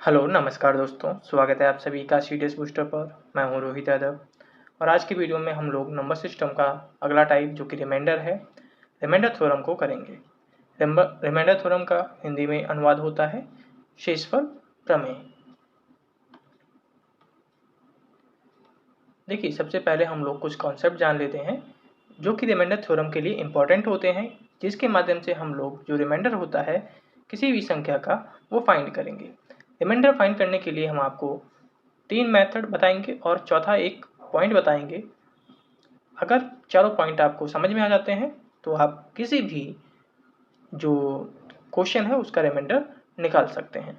Hello नमस्कार दोस्तों, स्वागत है आप सभी का सीडीएस बूस्टर पर। मैं हूं रोहित यादव और आज की वीडियो में हम लोग नंबर सिस्टम का अगला टाइप जो कि रिमाइंडर है, रिमाइंडर थ्योरम को करेंगे। रिमाइंडर थ्योरम का हिंदी में अनुवाद होता है शेषफल प्रमेय। देखिए, सबसे पहले हम लोग कुछ कॉन्सेप्ट जान लेते हैं जो कि रिमाइंडर थ्योरम के लिए इम्पोर्टेंट होते हैं, जिसके माध्यम से हम लोग जो रिमाइंडर होता है किसी भी संख्या का वो फाइंड करेंगे। रिमाइंडर फाइंड करने के लिए हम आपको 3 मेथड बताएंगे और चौथा एक पॉइंट बताएंगे। अगर चारों पॉइंट आपको समझ में आ जाते हैं तो आप किसी भी जो क्वेश्चन है उसका रिमाइंडर निकाल सकते हैं।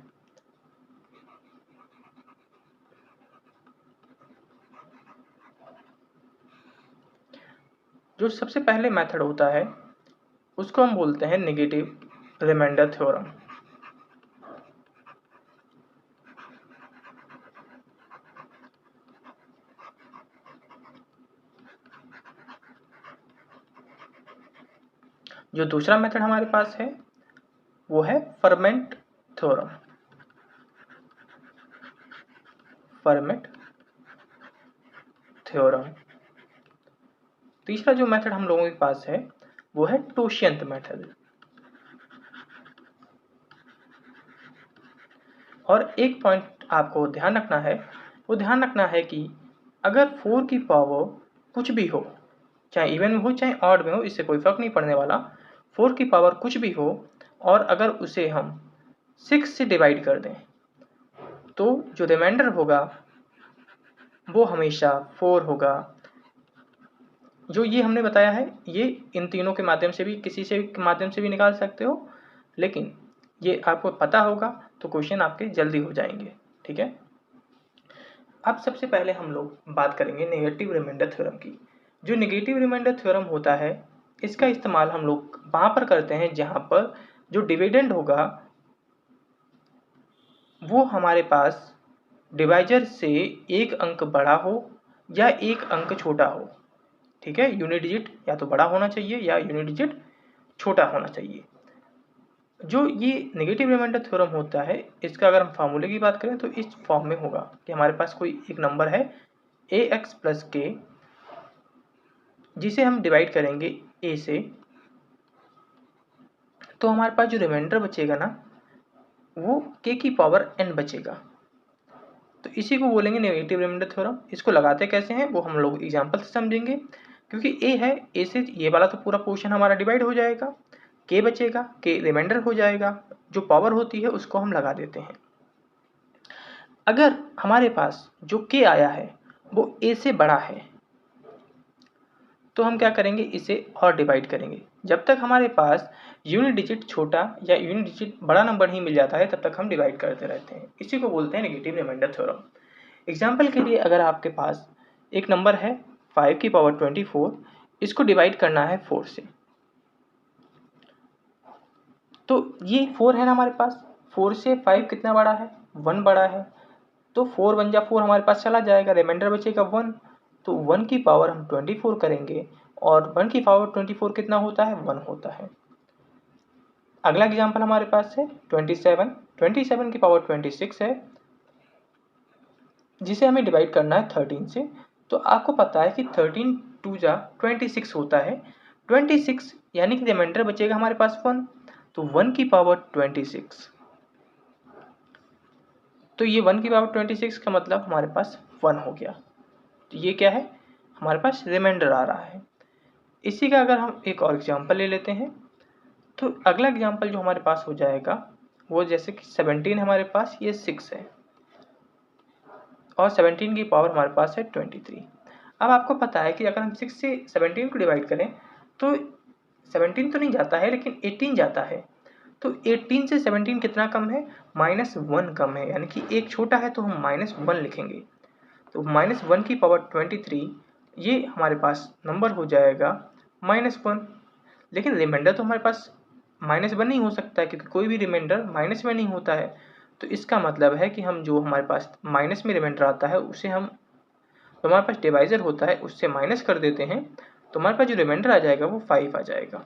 जो सबसे पहले मेथड होता है उसको हम बोलते हैं नेगेटिव रिमाइंडर थ्योरम। जो दूसरा मेथड हमारे पास है वो है फर्मेंट थ्योरम। Ferment theorem. तीसरा जो मेथड हम लोगों के पास है वो है टोशियंट मेथड। और एक पॉइंट आपको ध्यान रखना है, वो ध्यान रखना है कि अगर 4 की पावर कुछ भी हो, चाहे इवन में हो चाहे ऑड में हो, इससे कोई फर्क नहीं पड़ने वाला। 4 की पावर कुछ भी हो और अगर उसे हम 6 से डिवाइड कर दें तो जो रिमाइंडर होगा वो हमेशा 4 होगा। जो ये हमने बताया है ये इन तीनों के माध्यम से भी, किसी से के माध्यम से भी निकाल सकते हो, लेकिन ये आपको पता होगा तो क्वेश्चन आपके जल्दी हो जाएंगे। ठीक है, अब सबसे पहले हम लोग बात करेंगे नेगेटिव रिमाइंडर थ्योरम की। जो नेगेटिव रिमाइंडर थ्योरम होता है इसका इस्तेमाल हम लोग वहां पर करते हैं जहां पर जो डिविडेंड होगा वो हमारे पास डिवाइजर से एक अंक बड़ा हो या एक अंक छोटा हो। ठीक है, यूनिट डिजिट या तो बड़ा होना चाहिए या यूनिट डिजिट छोटा होना चाहिए। जो ये नेगेटिव रिमाइंडर थ्योरम होता है इसका अगर हम फार्मूले की बात करें तो इस फॉर्म में होगा कि हमारे पास कोई एक नंबर है ax प्लस के, जिसे हम डिवाइड करेंगे a से, तो हमारे पास जो रिमाइंडर बचेगा ना वो k की पावर n बचेगा। तो इसी को बोलेंगे नेगेटिव रिमाइंडर थ्योरम। इसको लगाते कैसे हैं वो हम लोग एग्जांपल से समझेंगे। क्योंकि a है, a से ये वाला तो पूरा पोर्शन हमारा डिवाइड हो जाएगा, k बचेगा, k रिमाइंडर हो जाएगा, जो पावर होती है उसको हम लगा देते हैं। अगर हमारे पास जो k आया है वो a से बड़ा है तो हम क्या करेंगे, इसे और डिवाइड करेंगे। जब तक हमारे पास यूनिट डिजिट छोटा या यूनिट डिजिट बड़ा नंबर नहीं मिल जाता है तब तक हम डिवाइड करते रहते हैं। इसी को बोलते हैं नेगेटिव रिमाइंडर थ्योरम। एग्जाम्पल के लिए अगर आपके पास एक नंबर है 5 की पावर 24, इसको डिवाइड करना है 4 से, तो ये 4 है ना हमारे पास, 4 से 5 कितना बड़ा है, 1 बड़ा है, तो 4 1 जा 4 हमारे पास चला जाएगा, रिमाइंडर बचेगा 1। तो 1 की पावर हम 24 करेंगे और 1 की पावर 24 कितना होता है, 1 होता है। अगला एग्जांपल हमारे पास है 27 की पावर 26 है, जिसे हमें डिवाइड करना है 13 से। तो आपको पता है कि 13 2 जा 26 होता है, 26 यानी कि रिमाइंडर बचेगा हमारे पास 1, तो 1 की पावर 26, तो ये 1 की पावर 26 का मतलब हमारे पास 1 हो गया। तो ये क्या है, हमारे पास रिमाइंडर आ रहा है। इसी का अगर हम एक और एग्जांपल ले लेते हैं तो अगला एग्जांपल जो हमारे पास हो जाएगा वो जैसे कि 17 हमारे पास, ये 6 है और 17 की पावर हमारे पास है 23। अब आपको पता है कि अगर हम 6 से 17 को डिवाइड करें तो 17 तो नहीं जाता है लेकिन 18 जाता है। तो 18 से 17 कितना कम है, -1 कम है, यानी कि एक छोटा है तो हम -1 लिखेंगे। तो -1 की पावर 23, ये हमारे पास नंबर हो जाएगा -1। लेकिन रिमाइंडर तो हमारे पास -1 नहीं हो सकता है क्योंकि कोई भी रिमाइंडर माइनस में नहीं होता है। तो इसका मतलब है कि हम जो हमारे पास माइनस में रिमाइंडर आता है उसे हम, जो हमारे पास डिवाइजर होता है उससे माइनस कर देते हैं, तो हमारे पास जो रिमाइंडर आ जाएगा वो 5 आ जाएगा।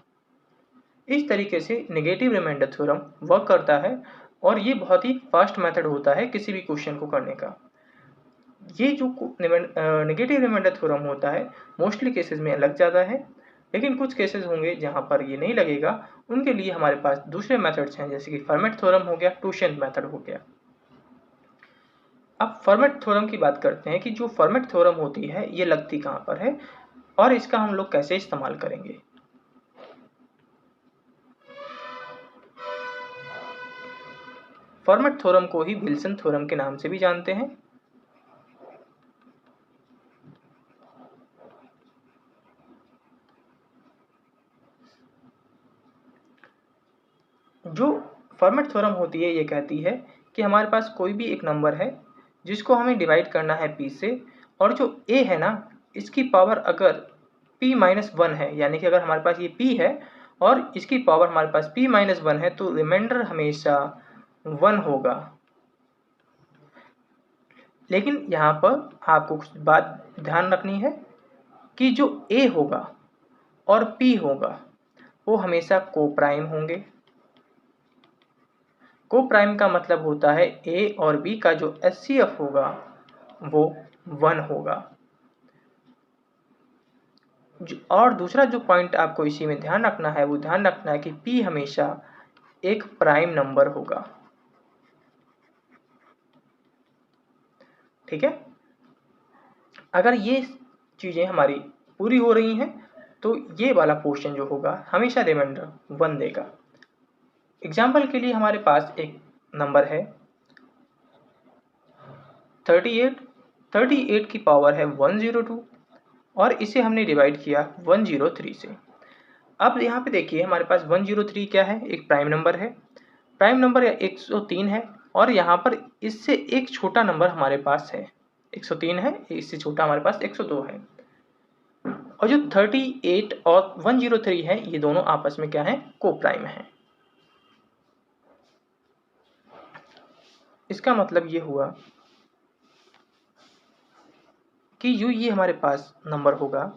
इस तरीके से नेगेटिव रिमाइंडर थ्योरम वर्क करता है। और ये बहुत ही फास्ट मेथड होता है किसी भी क्वेश्चन को करने का। ये जो नेगेटिव रिमाइंडर थ्योरम होता है मोस्टली केसेस में लग जाता है, लेकिन कुछ केसेस होंगे जहाँ पर ये नहीं लगेगा, उनके लिए हमारे पास दूसरे मेथड्स हैं, जैसे कि फर्मेट थ्योरम हो गया, टूशेंट मेथड हो गया। अब फर्मेट थ्योरम की बात करते हैं कि जो फर्मेट थ्योरम होती है ये लगती कहाँ पर है और इसका हम लोग कैसे इस्तेमाल करेंगे। फर्मेट थ्योरम को ही विल्सन थ्योरम के नाम से भी जानते हैं। जो फर्मेट थ्योरम होती है ये कहती है कि हमारे पास कोई भी एक नंबर है जिसको हमें डिवाइड करना है p से, और जो a है ना इसकी पावर अगर p-1 है, यानी कि अगर हमारे पास ये p है और इसकी पावर हमारे पास p-1 है तो रिमाइंडर हमेशा 1 होगा। लेकिन यहाँ पर आपको कुछ बात ध्यान रखनी है कि जो a होगा और p होगा वो हमेशा को प्राइम होंगे। को प्राइम का मतलब होता है a और b का जो HCF होगा वो 1 होगा। और दूसरा जो पॉइंट आपको इसी में ध्यान रखना है वो ध्यान रखना है कि p हमेशा एक प्राइम नंबर होगा। ठीक है, अगर ये चीज़ें हमारी पूरी हो रही हैं तो ये वाला पोर्शन जो होगा हमेशा रिमाइंडर 1 देगा। एग्जाम्पल के लिए हमारे पास एक नंबर है 38 की पावर है 102 और इसे हमने डिवाइड किया 103 से। अब यहाँ पे देखिए हमारे पास 103 क्या है, एक प्राइम नंबर है। प्राइम नंबर 103 है और यहाँ पर इससे एक छोटा नंबर हमारे पास है 103 है, इससे छोटा हमारे पास 102 है। और जो 38 और 103 है ये दोनों आपस में क्या है, को प्राइम है। इसका मतलब ये हुआ कि जो ये हमारे पास नंबर होगा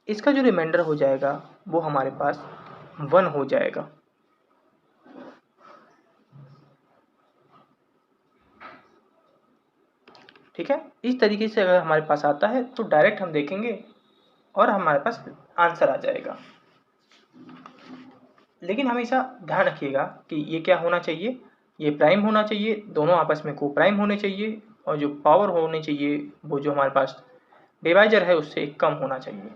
इसका जो रिमाइंडर हो जाएगा वो हमारे पास 1 हो जाएगा। ठीक है, इस तरीके से अगर हमारे पास आता है तो डायरेक्ट हम देखेंगे और हमारे पास आंसर आ जाएगा। लेकिन हमेशा ध्यान रखिएगा कि ये क्या होना चाहिए, ये प्राइम होना चाहिए, दोनों आपस में को प्राइम होने चाहिए और जो पावर होनी चाहिए वो जो हमारे पास डिवाइजर है उससे कम होना चाहिए।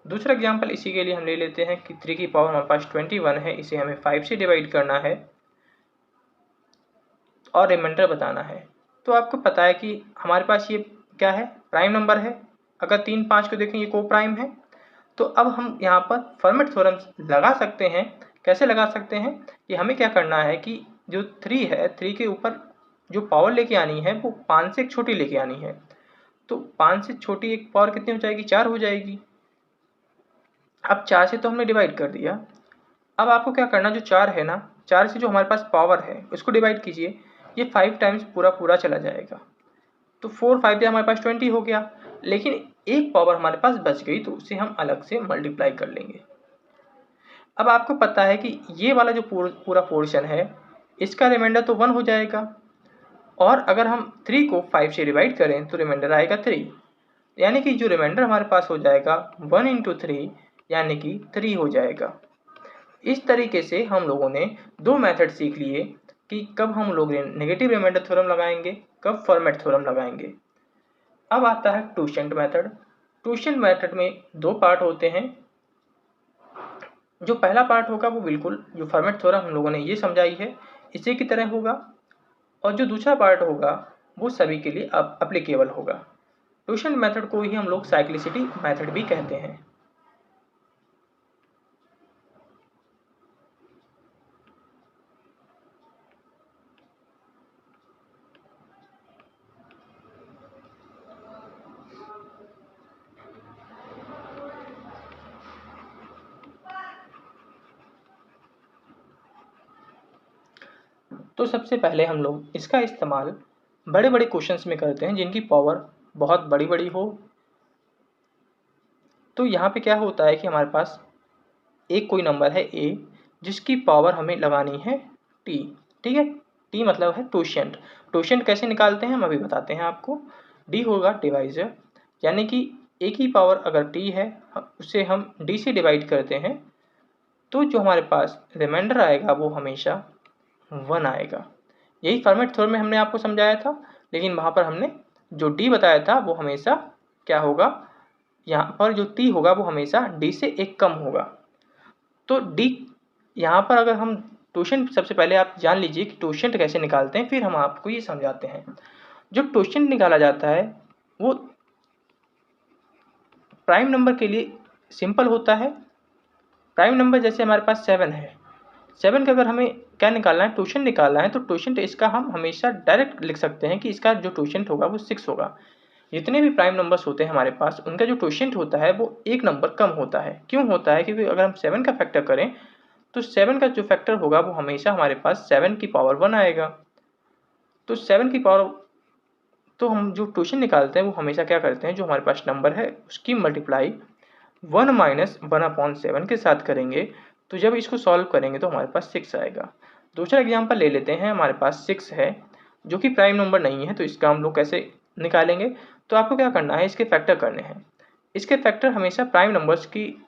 दूसरा एग्जांपल इसी के लिए हम ले लेते हैं कि 3 की पावर हमारे पास 21 है, इसे हमें 5 से डिवाइड करना है और रिमाइंडर बताना है। तो आपको पता है कि हमारे पास ये क्या है, प्राइम नंबर है। अगर 3, 5 को देखें ये को प्राइम है। तो अब हम यहाँ पर फर्मेट थ्योरम लगा सकते हैं। कैसे लगा सकते हैं कि हमें क्या करना है कि जो 3 है 3 के ऊपर जो पावर लेके आनी है वो 5 से एक छोटी लेके आनी है। तो 5 से छोटी एक पावर कितनी हो जाएगी, 4 हो जाएगी। अब 4 से तो हमने डिवाइड कर दिया। अब आपको क्या करना, जो 4 है ना, 4 से जो हमारे पास पावर है उसको डिवाइड कीजिए। ये 5 टाइम्स पूरा चला जाएगा। तो 4 5 से हमारे पास 20 हो गया, लेकिन एक पावर हमारे पास बच गई तो उसे हम अलग से मल्टीप्लाई कर लेंगे। अब आपको पता है कि ये वाला जो पूरा पोर्शन है इसका रिमाइंडर तो 1 हो जाएगा, और अगर हम 3 को 5 से डिवाइड करें तो रिमाइंडर आएगा 3, यानी कि जो रिमाइंडर हमारे पास हो जाएगा 1 × 3 यानी कि 3 हो जाएगा। इस तरीके से हम लोगों ने 2 मेथड सीख लिए कि कब हम लोग नेगेटिव रिमाइंडर थ्योरम लगाएंगे, कब फॉर्मेट थ्योरम लगाएंगे। अब आता है टूशेंट मेथड। टूशेंट मेथड में 2 पार्ट होते हैं। जो पहला पार्ट होगा वो बिल्कुल जो फॉर्मेट थ्योरम हम लोगों ने ये समझाई है इसी की तरह होगा, और जो दूसरा पार्ट होगा वो सभी के लिए अप्लीकेबल होगा। टूशेंट मेथड को ही हम लोग साइक्लिसिटी मेथड भी कहते हैं। तो सबसे पहले हम लोग इसका इस्तेमाल बड़े बड़े क्वेश्चंस में करते हैं जिनकी पावर बहुत बड़ी बड़ी हो। तो यहाँ पे क्या होता है कि हमारे पास एक कोई नंबर है a जिसकी पावर हमें लगानी है t। ठीक है। टी मतलब है टोशेंट। टोशेंट कैसे निकालते हैं हम अभी बताते हैं आपको। डी होगा डिवाइजर, यानी कि ए की पावर अगर टी है उसे हम डी से डिवाइड करते हैं तो जो हमारे पास रिमाइंडर आएगा वो हमेशा 1 आएगा। यही फॉर्मेट थ्योरम में हमने आपको समझाया था, लेकिन वहाँ पर हमने जो डी बताया था वो हमेशा क्या होगा, यहाँ पर जो टी होगा वो हमेशा डी से एक कम होगा। तो डी यहाँ पर अगर हम टोशेंट, सबसे पहले आप जान लीजिए कि टोशेंट कैसे निकालते हैं, फिर हम आपको ये समझाते हैं। जो टोशेंट निकाला जाता है वो प्राइम नंबर के लिए सिंपल होता है। प्राइम नंबर जैसे हमारे पास 7 है, 7 का अगर हमें क्या निकालना है, टोशेंट निकालना है, तो टोशेंट इसका हम हमेशा डायरेक्ट लिख सकते हैं कि इसका जो टोशेंट होगा वो 6 होगा। जितने भी प्राइम नंबर्स होते हैं हमारे पास, उनका जो टोशेंट होता है वो एक नंबर कम होता है। क्यों होता है? क्योंकि अगर हम 7 का फैक्टर करें तो 7 का जो फैक्टर होगा वो हमेशा हमारे पास 7 की पावर 1 आएगा। तो 7 की पावर, तो हम जो टोशेंट निकालते हैं वो हमेशा क्या करते हैं, जो हमारे पास नंबर है उसकी मल्टीप्लाई 1 माइनस 1/7 के साथ करेंगे। तो जब इसको सॉल्व करेंगे तो हमारे पास 6 आएगा। दूसरा एग्जांपल ले लेते हैं, हमारे पास 6 है जो कि प्राइम नंबर नहीं है, तो इसका हम लोग कैसे निकालेंगे? तो आपको क्या करना है, इसके फैक्टर करने हैं। इसके फैक्टर हमेशा प्राइम नंबर्स की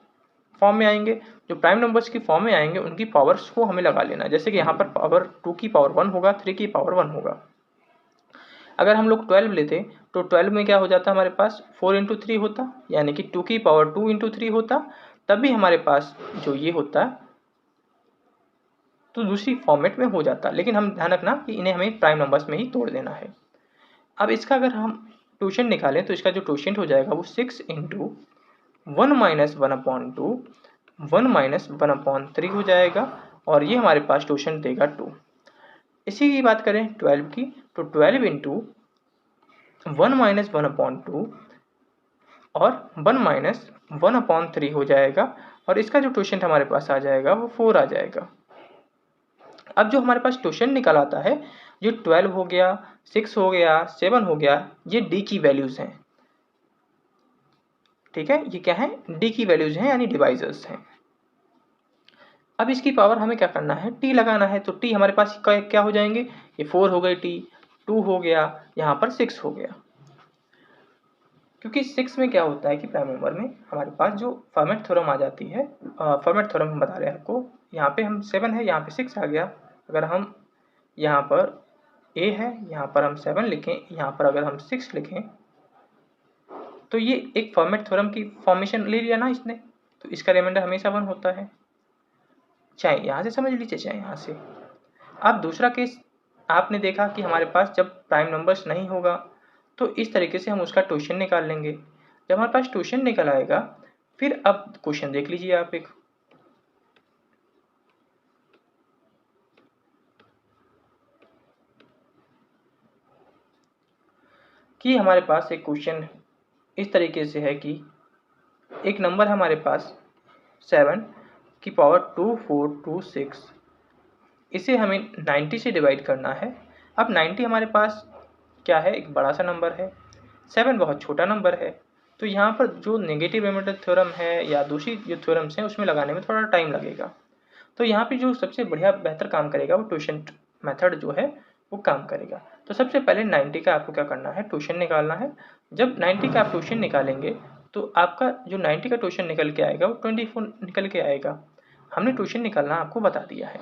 फॉर्म में आएंगे। जो प्राइम नंबर्स की फॉर्म में आएंगे उनकी पावर्स को हमें लगा लेना है। जैसे कि यहाँ पर पावर 2 की पावर 1 होगा, 3 की पावर 1 होगा। अगर हम लोग 12 लेते तो 12 में क्या हो जाता हमारे पास 4 इंटू 3 होता, यानी कि 2 की पावर 2 इंटू 3 होता। तब भी हमारे पास जो ये होता तो दूसरी फॉर्मेट में हो जाता, लेकिन हम ध्यान रखना कि इन्हें हमें प्राइम नंबर्स में ही तोड़ देना है। अब इसका अगर हम टोशेंट निकालें तो इसका जो टोशेंट हो जाएगा वो 6 इंटू 1 माइनस 1/2 1 माइनस 1/3 हो जाएगा, और ये हमारे पास टोशेंट देगा 2। इसी की बात करें 12 की, तो 12 इंटू 1 माइनस 1/2 और 1 माइनस 1/3 हो जाएगा, और इसका जो टोशेंट हमारे पास आ जाएगा वो 4 आ जाएगा। अब जो हमारे पास टोशेंट निकल आता है, जो 12 हो गया, 6 हो गया, 7 हो गया, ये डी की वैल्यूज हैं। ठीक है, ये क्या है? डी की वैल्यूज हैं, यानी डिवाइजर्स हैं। अब इसकी पावर हमें क्या करना है, टी लगाना है। तो टी हमारे पास क्या हो जाएंगे, ये 4 हो गए, टी 2 हो गया, यहाँ पर 6 हो गया। क्योंकि 6 में क्या होता है कि प्राइम नंबर में हमारे पास जो फॉर्मेट थ्योरम आ जाती है, फॉर्मेट थ्योरम हम बता रहे हैं आपको। यहाँ पे हम 7 है, यहाँ पे 6 आ गया। अगर हम यहाँ पर a है, यहाँ पर हम 7 लिखें, यहाँ पर अगर हम 6 लिखें, तो ये एक फॉर्मेट थ्योरम की फॉर्मेशन ले लिया ना इसने, तो इसका रिमाइंडर हमेशा 1 होता है। चाहे यहाँ से समझ लीजिए, चाहे यहाँ से। अब दूसरा केस आपने देखा कि हमारे पास जब प्राइम नंबर्स नहीं होगा तो इस तरीके से हम उसका टोशेंट निकाल लेंगे। जब हमारे पास टोशेंट निकल आएगा, फिर अब क्वेश्चन देख लीजिए आप एक, कि हमारे पास एक क्वेश्चन इस तरीके से है कि एक नंबर है हमारे पास 7 की पावर 2426, इसे हमें 90 से डिवाइड करना है। अब 90 हमारे पास क्या है, एक बड़ा सा नंबर है, 7 बहुत छोटा नंबर है। तो यहाँ पर जो नेगेटिव रिमाइंडर थ्योरम है या दूसरी जो थ्योरम्स हैं उसमें लगाने में थोड़ा टाइम लगेगा। तो यहाँ पे जो सबसे बढ़िया बेहतर काम करेगा वो टोशेंट मेथड जो है वो काम करेगा। तो सबसे पहले 90 का आपको क्या करना है, टोशेंट निकालना है। जब 90 का आप टोशेंट निकालेंगे तो आपका जो 90 का टोशेंट निकल के आएगा वो 24 निकल के आएगा। हमने टोशेंट निकालना आपको बता दिया है।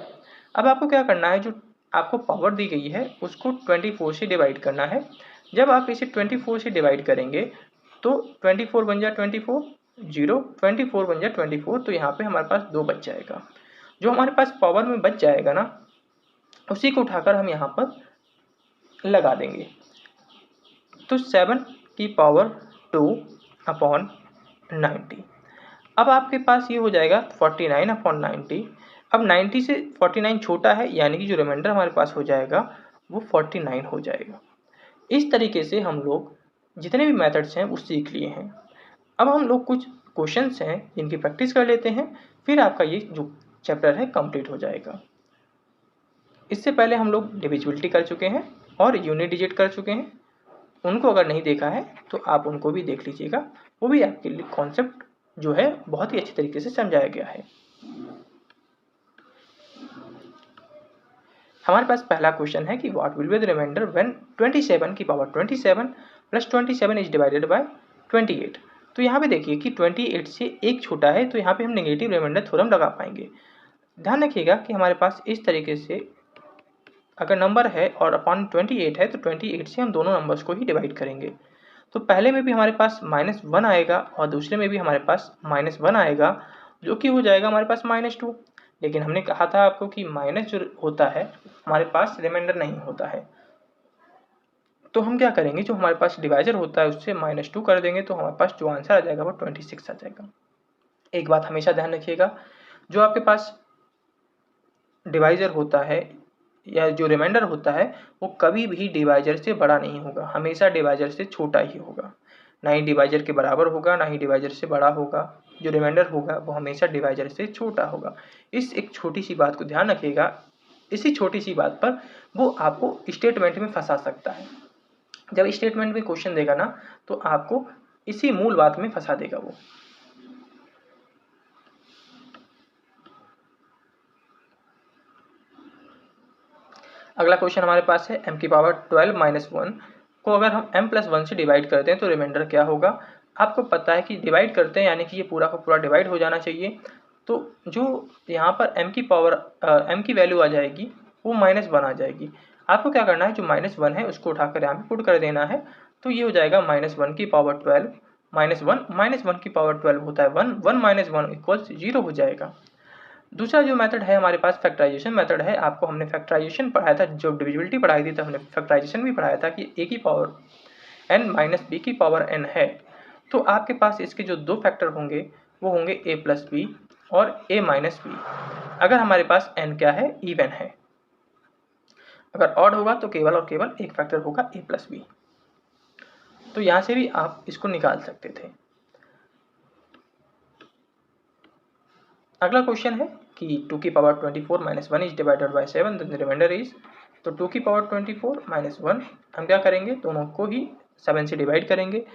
अब आपको क्या करना है, जो आपको पावर दी गई है उसको 24 से डिवाइड करना है। जब आप इसे 24 से डिवाइड करेंगे तो 24 बन जाए 24, 0, 24 बन जाए 24, तो यहाँ पे हमारे पास 2 बच जाएगा। जो हमारे पास पावर में बच जाएगा ना, उसी को उठाकर हम यहाँ पर लगा देंगे। तो 7 की पावर 2/90। अब आपके पास ये हो जाएगा 49/90। अब 90 से 49 छोटा है, यानी कि जो रिमाइंडर हमारे पास हो जाएगा वो 49 हो जाएगा। इस तरीके से हम लोग जितने भी मेथड्स हैं वो सीख लिए हैं। अब हम लोग कुछ क्वेश्चंस हैं जिनकी प्रैक्टिस कर लेते हैं, फिर आपका ये जो चैप्टर है कंप्लीट हो जाएगा। इससे पहले हम लोग डिविजिबिलिटी कर चुके हैं और यूनिट डिजिट कर चुके हैं। उनको अगर नहीं देखा है तो आप उनको भी देख लीजिएगा, वो भी आपके लिए कॉन्सेप्ट जो है बहुत ही अच्छी तरीके से समझाया गया है। हमारे पास पहला क्वेश्चन है कि what will be the reminder when 27 की power 27 plus 27 is divided by 28। तो यहाँ पे देखिए कि 28 से एक छोटा है, तो यहाँ पे हम नेगेटिव रिमाइंडर थ्योरम लगा पाएंगे। ध्यान रखिएगा कि हमारे पास इस तरीके से अगर नंबर है और अपॉन 28 है, तो 28 से हम दोनों नंबर्स को ही डिवाइड करेंगे। तो पहले में भी हमारे पास -1 आएगा और दूसरे में भी हमारे पास -1 आएगा, जो कि हो जाएगा हमारे पास -2। लेकिन हमने कहा था आपको कि माइनस जो होता है हमारे पास रिमाइंडर नहीं होता है। तो हम क्या करेंगे, जो हमारे पास डिवाइजर होता है उससे -2 कर देंगे, तो हमारे पास जो आंसर आ जाएगा वो 26 आ जाएगा। एक बात हमेशा ध्यान रखिएगा, जो आपके पास डिवाइजर होता है या जो रिमाइंडर होता है वो कभी भी डिवाइजर से बड़ा नहीं होगा, हमेशा डिवाइजर से छोटा ही होगा। ना ही डिवाइजर के बराबर होगा, ना ही डिवाइजर से बड़ा होगा। जो रिमाइंडर होगा वो हमेशा डिवाइजर से छोटा होगा। इस एक छोटी सी बात को ध्यान रखिएगा। इसी छोटी सी बात पर वो आपको स्टेटमेंट में फंसा सकता है। जब स्टेटमेंट में क्वेश्चन देगा ना, तो आपको इसी मूल बात में फंसा देगा वो। अगला क्वेश्चन हमारे पास है m की पावर 12 माइनस 1 को अगर हम m+1 से डिवाइड करते हैं तो रिमाइंडर क्या होगा। आपको पता है कि डिवाइड करते हैं यानी कि ये पूरा का पूरा डिवाइड हो जाना चाहिए। तो जो यहाँ पर m की वैल्यू आ जाएगी वो -1 आ जाएगी। आपको क्या करना है, जो -1 है उसको उठाकर यहाँ पे पुट कर देना है। तो ये हो जाएगा -1 की पावर 12 -1 की पावर 12 होता है 1, 1 - 1 इक्वल्स 0 हो जाएगा। दूसरा जो मेथड है हमारे पास फैक्टराइजेशन मेथड है। आपको हमने फैक्टराइजेशन पढ़ाया था, जब डिविजिबिलिटी पढ़ाई थी तब हमने फैक्टराइजेशन भी पढ़ाया था कि a की पावर n माइनस b की पावर n है। तो आपके पास इसके जो दो फैक्टर होंगे वो होंगे a प्लस बी और a माइनस बी। अगर हमारे पास n क्या है, इवन है। अगर ऑड होगा तो केवल और केवल एक फैक्टर होगा a प्लस बी। तो यहाँ से भी आप इसको निकाल सकते थे। अगला क्वेश्चन है कि 2 की power 24 minus 1 is divided by 7, then the reminder is. तो 2 की पावर 24 माइनस 1 हम क्या करेंगे, दोनों को ही 7 से डिवाइड करेंगे।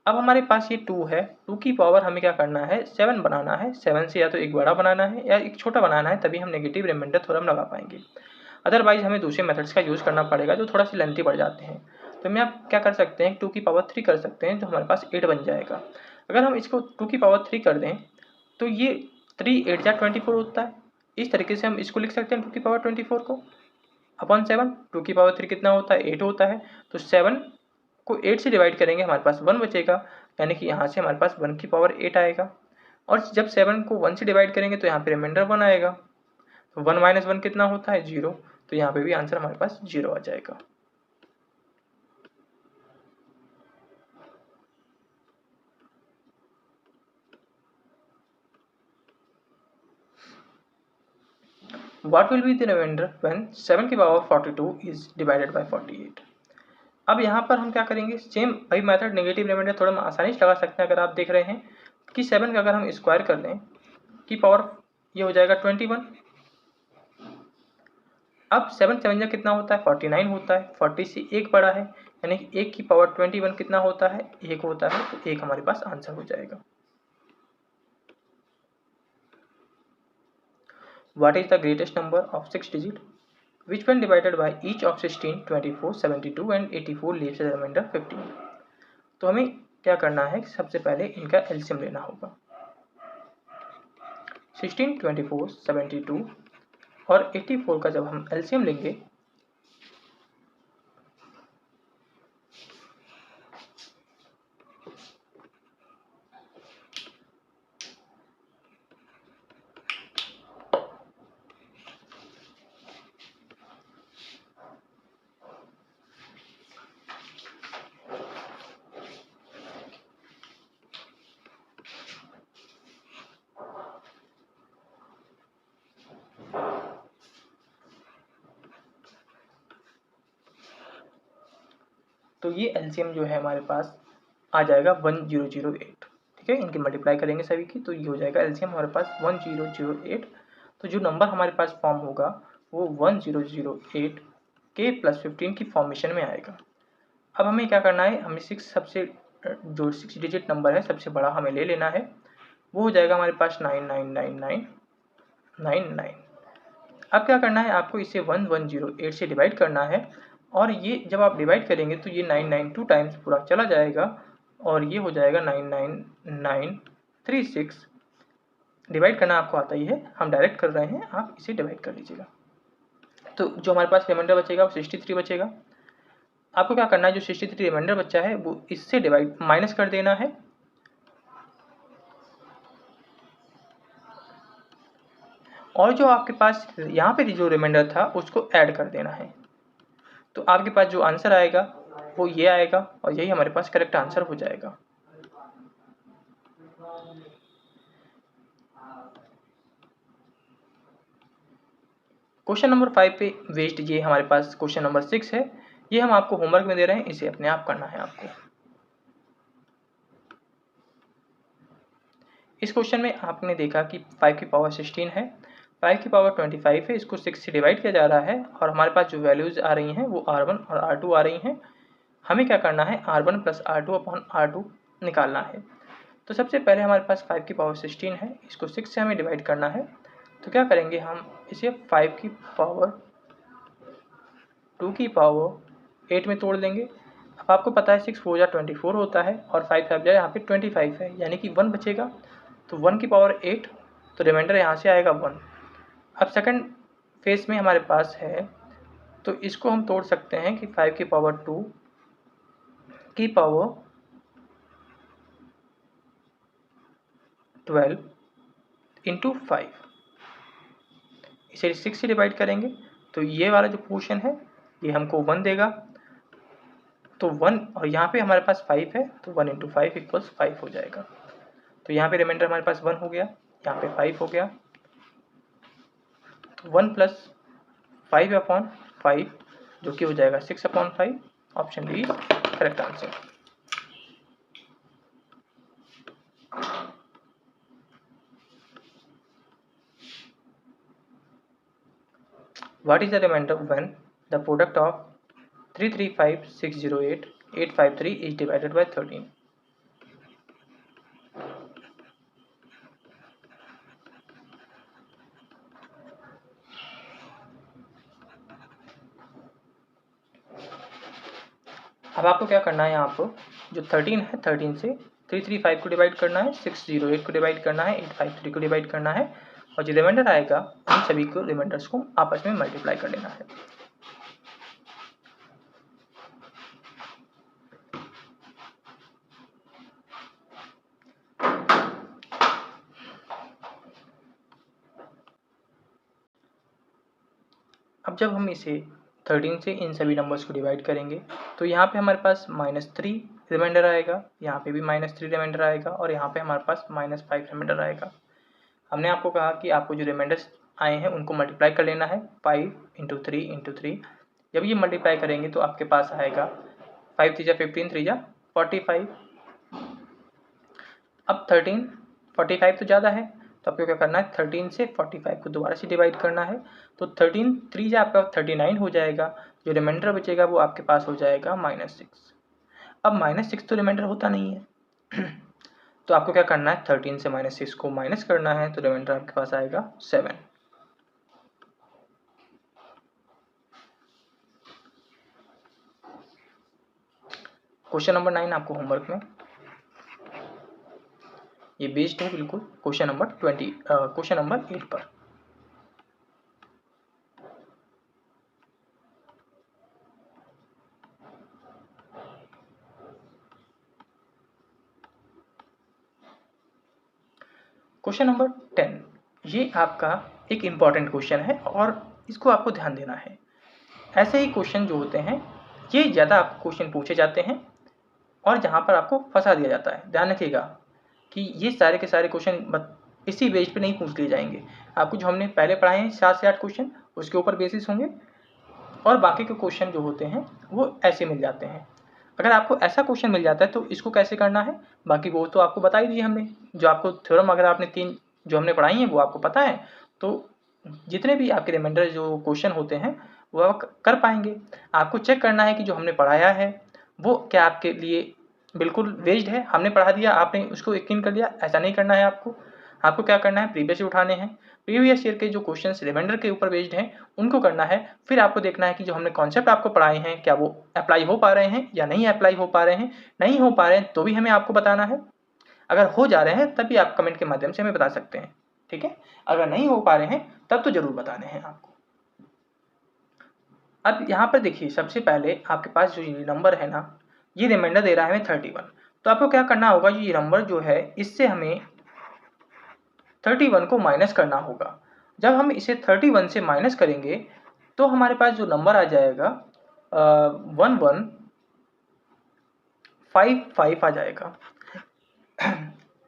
अब हमारे पास ये 2 है, 2 की पावर हमें क्या करना है, 7 बनाना है। 7 से या तो एक बड़ा बनाना है या एक छोटा बनाना है, तभी हम नेगेटिव रिमाइंडर थ्योरम लगा पाएंगे। अदरवाइज हमें दूसरे मेथड्स का यूज़ करना पड़ेगा जो थोड़ा सी लेंथी पड़ जाते हैं। तो मैं आप क्या कर सकते हैं, 2 की पावर 3 कर सकते हैं, तो हमारे पास 8 बन जाएगा। अगर हम इसको 2 की पावर 3 कर दें तो ये 3 8 जा 24 होता है। इस तरीके से हम इसको लिख सकते हैं 2 की पावर 24 को अपॉन 7। 2 की पावर 3 कितना होता है, 8 होता है। तो 7 को 8 से डिवाइड करेंगे, हमारे पास 1 बचेगा, यानी कि यहाँ से हमारे पास 1 की पावर 8 आएगा। और जब 7 को 1 से डिवाइड करेंगे तो यहाँ पे रिमाइंडर 1 आएगा। तो 1 माइनस 1 कितना होता है, 0। तो यहाँ पे भी आंसर हमारे पास 0 आ जाएगा। What will be the remainder when 7 की पावर 42 is divided by 48? अब यहाँ पर हम क्या करेंगे, सेम वही मेथड नेगेटिव रिमाइंडर थोड़ा आसानी से लगा सकते हैं। अगर आप देख रहे हैं कि 7 का अगर हम स्क्वायर कर लें की पावर ये हो जाएगा 21। अब 7 7 कितना होता है, 49 होता है। 40 से एक बड़ा है, यानी कि 1 की पावर 21 कितना होता है, 1 होता है। तो 1 हमारे पास आंसर हो जाएगा। What is the greatest number of 6 digit which when divided by each of 16, 24, 72 and 84 leaves a remainder 15? तो हमें क्या करना है, सबसे पहले इनका एलसीएम लेना होगा। 16, 24, 72 और 84 का जब हम एलसीएम लेंगे तो ये एलसीएम जो है हमारे पास आ जाएगा 1008। ठीक है, इनकी मल्टीप्लाई करेंगे सभी की, तो ये हो जाएगा एलसीएम हमारे पास 1008। तो जो नंबर हमारे पास फॉर्म होगा वो 1008 के प्लस 15 की फॉर्मेशन में आएगा। अब हमें क्या करना है, हमें जो 6 डिजिट नंबर है सबसे बड़ा हमें ले लेना है। वो हो जाएगा हमारे पास 999999। अब क्या करना है, आपको इसे 1108 से डिवाइड करना है, और ये जब आप डिवाइड करेंगे तो ये 992 टाइम्स पूरा चला जाएगा और ये हो जाएगा 99936। डिवाइड करना आपको आता ही है, हम डायरेक्ट कर रहे हैं, आप इसे डिवाइड कर लीजिएगा। तो जो हमारे पास रिमाइंडर बचेगा वो 63 बचेगा। आपको क्या करना है, जो 63 रिमाइंडर बचा है वो इससे डिवाइड माइनस कर देना है, और जो आपके पास यहाँ पे जो रिमाइंडर था उसको ऐड कर देना है। तो आपके पास जो आंसर आएगा वो ये आएगा, और यही हमारे पास करेक्ट आंसर हो जाएगा। क्वेश्चन नंबर 5 पे वेस्ट ये हमारे पास क्वेश्चन नंबर 6 है, ये हम आपको होमवर्क में दे रहे हैं, इसे अपने आप करना है आपको। इस क्वेश्चन में आपने देखा कि 5 की पावर 16 है, 5 की पावर 25 है, इसको 6 से डिवाइड किया जा रहा है, और हमारे पास जो वैल्यूज आ रही हैं वो R1 और R2 आ रही हैं। हमें क्या करना है, R1 plus R2 upon R2 निकालना है। तो सबसे पहले हमारे पास 5 की पावर 16 है, इसको 6 से हमें डिवाइड करना है। तो क्या करेंगे, हम इसे 5 की पावर 2 की पावर 8 में तोड़ देंगे। अब आपको पता है 6 4 जा 24 होता है, और 5 5 जा यहाँ पे 25 है, यानी कि 1 बचेगा। तो 1 की पावर 8, तो रिमाइंडर यहाँ से आएगा 1। अब सेकंड फेज में हमारे पास है, तो इसको हम तोड़ सकते हैं कि 5 की पावर 2 की पावर 12 इंटू 5, इसे 6 से डिवाइड करेंगे तो ये वाला जो पोर्शन है ये हमको 1 देगा। तो 1, और यहाँ पे हमारे पास 5 है, तो 1 इंटू 5 इक्वल्स 5 हो जाएगा। तो यहाँ पे रिमाइंडर हमारे पास 1 हो गया, यहाँ पे 5 हो गया। तो 1 प्लस 5 अपॉन 5 जो कि हो जाएगा 6 upon 5। Option D correct answer. What is the remainder when the product of 335,608, 853 is divided by 13? अब आपको क्या करना है, यहाँ पर जो 13 है 13 से 335 को डिवाइड करना है, 608 को डिवाइड करना है, 853 को डिवाइड करना है, और जो रिमाइंडर आएगा उन सभी को रिमाइंडर्स को आपस में मल्टीप्लाई कर लेना है। अब जब हम इसे 13 से इन सभी नंबर्स को डिवाइड करेंगे तो यहाँ पे हमारे पास -3 रिमाइंडर आएगा, यहाँ पे भी -3 रिमाइंडर आएगा, और यहाँ पे हमारे पास -5 रिमाइंडर आएगा। हमने आपको कहा कि आपको जो रिमाइंडर्स आए हैं उनको मल्टीप्लाई कर लेना है, 5 इंटू 3 इंटू 3। जब ये मल्टीप्लाई करेंगे तो आपके पास आएगा 5 3 जा 15, 3 जा 45। अब 13 45 तो ज़्यादा है, तो आपको क्या करना है, 13 से 45 को दोबारा से डिवाइड करना है। तो 13 3 जा आपका 39 हो जाएगा, जो रिमाइंडर बचेगा वो आपके पास हो जाएगा -6। अब -6 तो रिमाइंडर होता नहीं है तो आपको क्या करना है, 13 से -6 को माइनस करना है, तो रिमाइंडर आपके पास आएगा 7। क्वेश्चन नंबर 9 आपको होमवर्क में ये बेस्ड है बिल्कुल क्वेश्चन नंबर 8 पर। क्वेश्चन नंबर 10, ये आपका एक इम्पॉर्टेंट क्वेश्चन है और इसको आपको ध्यान देना है। ऐसे ही क्वेश्चन जो होते हैं ये ज़्यादा आपको क्वेश्चन पूछे जाते हैं और जहाँ पर आपको फंसा दिया जाता है। ध्यान रखिएगा कि ये सारे के सारे क्वेश्चन इसी बेस पे नहीं पूछ लिए जाएंगे। आपको जो हमने पहले पढ़ाए हैं 7 से 8 क्वेश्चन उसके ऊपर बेसिस होंगे, और बाकी के क्वेश्चन जो होते हैं वो ऐसे मिल जाते हैं। अगर आपको ऐसा क्वेश्चन मिल जाता है तो इसको कैसे करना है, बाकी वो तो आपको बता ही दिए हमने। जो आपको थ्योरम अगर आपने 3 जो हमने पढ़ाई हैं वो आपको पता है, तो जितने भी आपके रिमाइंडर जो क्वेश्चन होते हैं वो आप कर पाएंगे। आपको चेक करना है कि जो हमने पढ़ाया है वो क्या आपके लिए बिल्कुल वेस्ड है, हमने पढ़ा दिया आपने उसको यकीन कर लिया, ऐसा नहीं करना है आपको। आपको क्या करना है, प्रीवियस उठाने हैं, प्रीवियस ईयर के जो क्वेश्चंस रिमाइंडर के ऊपर बेस्ड हैं उनको करना है। फिर आपको देखना है कि जो हमने कॉन्सेप्ट आपको पढ़ाए हैं क्या वो अप्लाई हो पा रहे हैं या नहीं अप्लाई हो पा रहे हैं। नहीं हो पा रहे हैं तो भी हमें आपको बताना है, अगर हो जा रहे हैं तभी आप कमेंट के माध्यम से हमें बता सकते हैं, ठीक है। अगर नहीं हो पा रहे हैं तब तो जरूर बताने हैं आपको। अब यहाँ पर देखिए, सबसे पहले आपके पास जो ये नंबर है ना, ये रिमाइंडर दे रहा है हमें 31। तो आपको क्या करना होगा, ये नंबर जो है इससे हमें 31 को माइनस करना होगा। जब हम इसे 31 से माइनस करेंगे तो हमारे पास जो नंबर आ जाएगा 1155 आ जाएगा।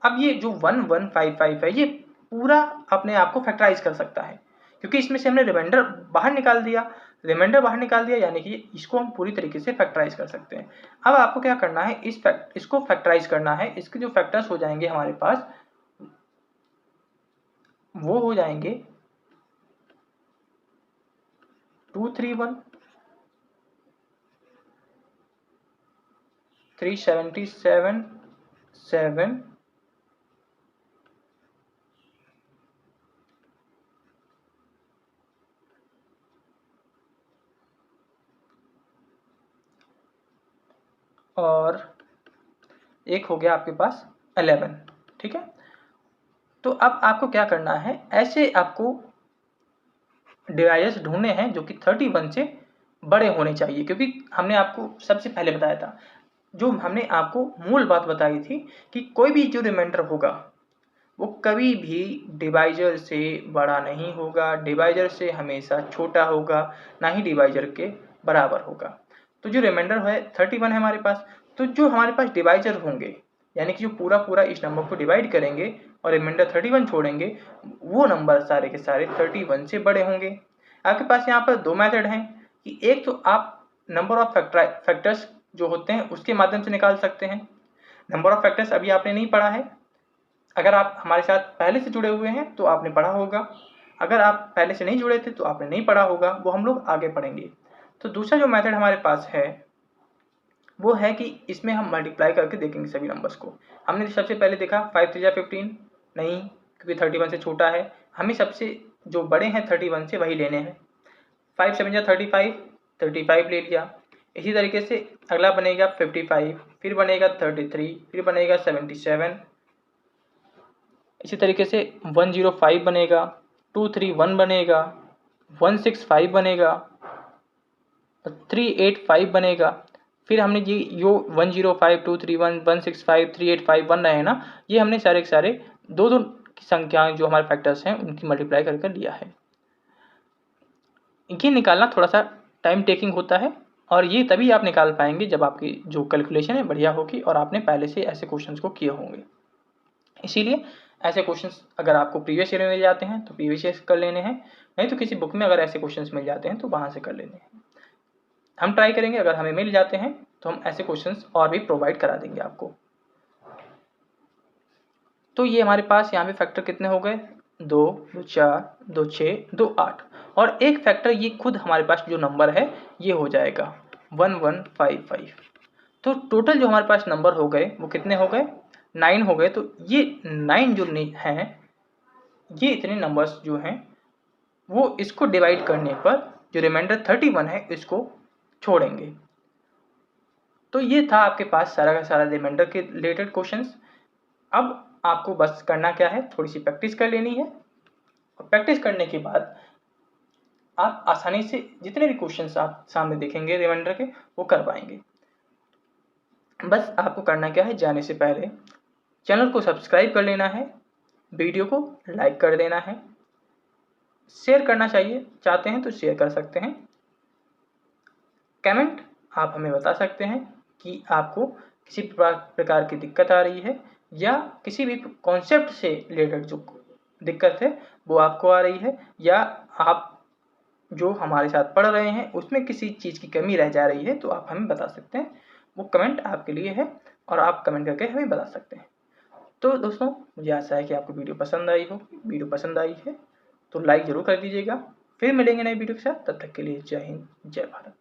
अब ये जो 1155 है ये पूरा अपने आप को फैक्टराइज कर सकता है, क्योंकि इसमें से हमने रिमाइंडर बाहर निकाल दिया। यानी कि इसको हम पूरी तरीके से फैक्टराइज कर सकते हैं। अब आपको क्या करना है, इसको फैक्टराइज करना है। इसके जो फैक्टर्स हो जाएंगे हमारे पास वो हो जाएंगे 231, 377, 7, और एक हो गया आपके पास 11, ठीक है। तो अब आपको क्या करना है, ऐसे आपको डिवाइजर्स ढूंढने हैं जो कि 31 से बड़े होने चाहिए, क्योंकि हमने आपको सबसे पहले बताया था, जो हमने आपको मूल बात बताई थी कि कोई भी जो रिमाइंडर होगा वो कभी भी डिवाइजर से बड़ा नहीं होगा, डिवाइजर से हमेशा छोटा होगा, ना ही डिवाइजर के बराबर होगा। तो जो रिमाइंडर है 31 है हमारे पास, तो जो हमारे पास डिवाइजर होंगे यानी कि जो पूरा पूरा इस नंबर को डिवाइड करेंगे और रिमाइंडर 31 छोड़ेंगे, वो नंबर सारे के सारे 31 से बड़े होंगे। आपके पास यहाँ पर दो मेथड हैं कि एक तो आप नंबर ऑफ फैक्टर्स जो होते हैं उसके माध्यम से निकाल सकते हैं। नंबर ऑफ फैक्टर्स अभी आपने नहीं पढ़ा है, अगर आप हमारे साथ पहले से जुड़े हुए हैं तो आपने पढ़ा होगा, अगर आप पहले से नहीं जुड़े थे तो आपने नहीं पढ़ा होगा, वो हम लोग आगे पढ़ेंगे। तो दूसरा जो मेथड हमारे पास है वो है कि इसमें हम मल्टीप्लाई करके देखेंगे सभी नंबर्स को। हमने सबसे पहले देखा 5 3 15, नहीं, क्योंकि 31 से छोटा है, हमें सबसे जो बड़े हैं 31 से वही लेने हैं। 5 7 35, 35 ले लिया। इसी तरीके से अगला बनेगा 55, फिर बनेगा 33, फिर बनेगा 77। इसी तरीके से 105 बनेगा, 231 बनेगा, 165 बनेगा, 385 बनेगा। फिर हमने ये जो 105, 231, 165, 385 बन रहे हैं ना, ये हमने सारे के सारे दो दो की संख्याएं जो हमारे फैक्टर्स हैं उनकी मल्टीप्लाई करके लिया है। ये निकालना थोड़ा सा टाइम टेकिंग होता है, और ये तभी आप निकाल पाएंगे जब आपकी जो कैलकुलेशन है बढ़िया होगी और आपने पहले से ऐसे क्वेश्चंस को किए होंगे। इसीलिए ऐसे क्वेश्चंस अगर आपको प्रीवियस ईयर में मिल जाते हैं तो प्रीवियस ईयर कर लेने हैं, नहीं तो किसी बुक में अगर ऐसे क्वेश्चंस मिल जाते हैं तो वहाँ से कर लेने हैं। हम ट्राई करेंगे, अगर हमें मिल जाते हैं तो हम ऐसे क्वेश्चंस और भी प्रोवाइड करा देंगे आपको। तो ये हमारे पास यहाँ पे फैक्टर कितने हो गए, 2, 2 4, 2 6, 2 8, और एक फैक्टर ये खुद हमारे पास जो नंबर है ये हो जाएगा 1155। तो टोटल जो हमारे पास नंबर हो गए वो कितने हो गए, 9 हो गए। तो ये 9 जो हैं, ये इतने नंबर्स जो हैं वो इसको डिवाइड करने पर जो रिमाइंडर 31 है इसको छोड़ेंगे। तो ये था आपके पास सारा का सारा रिमाइंडर के रिलेटेड क्वेश्चंस। अब आपको बस करना क्या है, थोड़ी सी प्रैक्टिस कर लेनी है, और प्रैक्टिस करने के बाद आप आसानी से जितने भी क्वेश्चंस आप सामने देखेंगे रिमाइंडर के वो कर पाएंगे। बस आपको करना क्या है, जाने से पहले चैनल को सब्सक्राइब कर लेना है, वीडियो को लाइक कर देना है, शेयर करना चाहिए, चाहते हैं तो शेयर कर सकते हैं। कमेंट आप हमें बता सकते हैं कि आपको किसी प्रकार की दिक्कत आ रही है या किसी भी कॉन्सेप्ट से रिलेटेड जो दिक्कत है वो आपको आ रही है, या आप जो हमारे साथ पढ़ रहे हैं उसमें किसी चीज़ की कमी रह जा रही है तो आप हमें बता सकते हैं। वो कमेंट आपके लिए है और आप कमेंट करके हमें बता सकते हैं। तो दोस्तों, मुझे आशा है कि आपको वीडियो पसंद आई हो। वीडियो पसंद आई है तो लाइक ज़रूर कर दीजिएगा। फिर मिलेंगे नए वीडियो के साथ, तब तक के लिए जय हिंद, जय भारत।